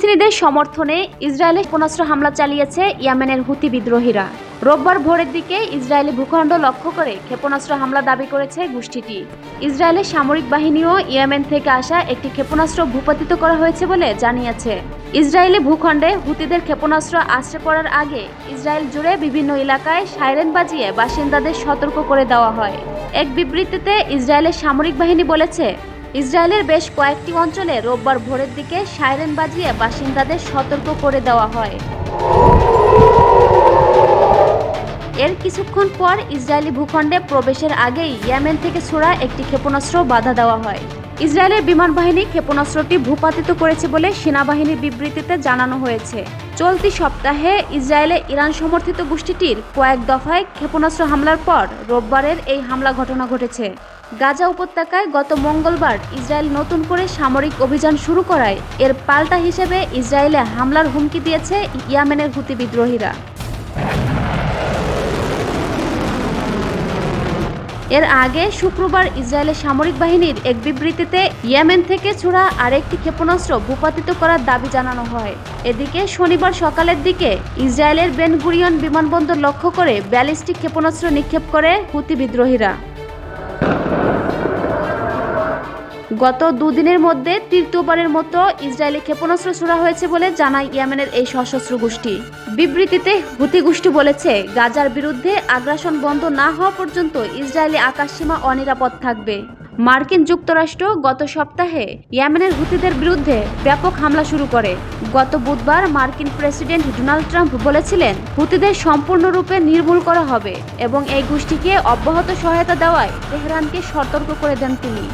ফিলিস্তিনিদের সমর্থনে ইসরায়েলে ক্ষেপণাস্ত্র হামলা চালিয়েছে ইয়েমেনের হুতি বিদ্রোহীরা। রোববার ভোরের দিকে ইসরায়েলি ভূখণ্ড লক্ষ্য করে ক্ষেপণাস্ত্র হামলা দাবি করেছে গোষ্ঠীটি। ইসরায়েলের সামরিক বাহিনীও ইয়েমেন থেকে আসা একটি ক্ষেপণাস্ত্র ভূপাতিত করা হয়েছে বলে জানিয়েছে। ইসরায়েলি ভূখণ্ডে হুতিদের ক্ষেপণাস্ত্র আছড়ে পড়ার আগে ইসরায়েল জুড়ে বিভিন্ন এলাকায় সাইরেন বাজিয়ে বাসিন্দাদের সতর্ক করে দেওয়া হয়। এক বিবৃতিতে ইসরায়েলের সামরিক বাহিনী বলেছে, ইসরায়েলের বেশ কয়েকটি অঞ্চলে রোববার ভোরের দিকে সাইরেন বাজিয়ে বাসিন্দাদের সতর্ক করে দেওয়া হয়। এর কিছুক্ষণ পর ইসরায়েলি ভূখণ্ডে প্রবেশের আগেই ইয়েমেন থেকে ছোড়া একটি ক্ষেপণাস্ত্র বাধা দেওয়া হয়। ইসরায়েলের বিমান বাহিনী ক্ষেপণাস্ত্রটি ভূপাতিত করেছে বলে সেনাবাহিনীর বিবৃতিতে জানানো হয়েছে। চলতি সপ্তাহে ইসরায়েলে ইরান সমর্থিত গোষ্ঠীটির কয়েক দফায় ক্ষেপণাস্ত্র হামলার পর রোববারের এই হামলা ঘটনা ঘটেছে। গাজা উপত্যকায় গত মঙ্গলবার ইসরায়েল নতুন করে সামরিক অভিযান শুরু করায় এর পাল্টা হিসেবে ইসরায়েলে হামলার হুমকি দিয়েছে ইয়েমেনের হুতি বিদ্রোহীরা। এর আগে শুক্রবার ইসরায়েলের সামরিক বাহিনীর এক বিবৃতিতে ইয়েমেন থেকে ছোড়া আরেকটি ক্ষেপণাস্ত্র ভূপাতিত করার দাবি জানানো হয়। এদিকে শনিবার সকালের দিকে ইসরায়েলের বেন গুরিয়ন বিমানবন্দর লক্ষ্য করে ব্যালিস্টিক ক্ষেপণাস্ত্র নিক্ষেপ করে হুতি বিদ্রোহীরা। গত দুদিনের মধ্যে তৃতীয়বারের মতো ইসরায়েলি ক্ষেপণাস্ত্র ছোড়া হয়েছে বলে জানায় ইয়েমেনের এই সশস্ত্র গোষ্ঠী। বিবৃতিতে হুতি গোষ্ঠী বলেছে, গাজার বিরুদ্ধে আগ্রাসন বন্ধ না হওয়া পর্যন্ত ইসরায়েলি আকাশসীমা অনিরাপদ থাকবে। মার্কিন যুক্তরাষ্ট্র গত সপ্তাহে ইয়েমেনের হুতিদের বিরুদ্ধে ব্যাপক হামলা শুরু করে। গত বুধবার মার্কিন প্রেসিডেন্ট ডোনাল্ড ট্রাম্প বলেছিলেন, হুতিদের সম্পূর্ণরূপে নির্মূল করা হবে এবং এই গোষ্ঠীকে অব্যাহত সহায়তা দেওয়ায় তেহরানকে সতর্ক করে দেন তিনি।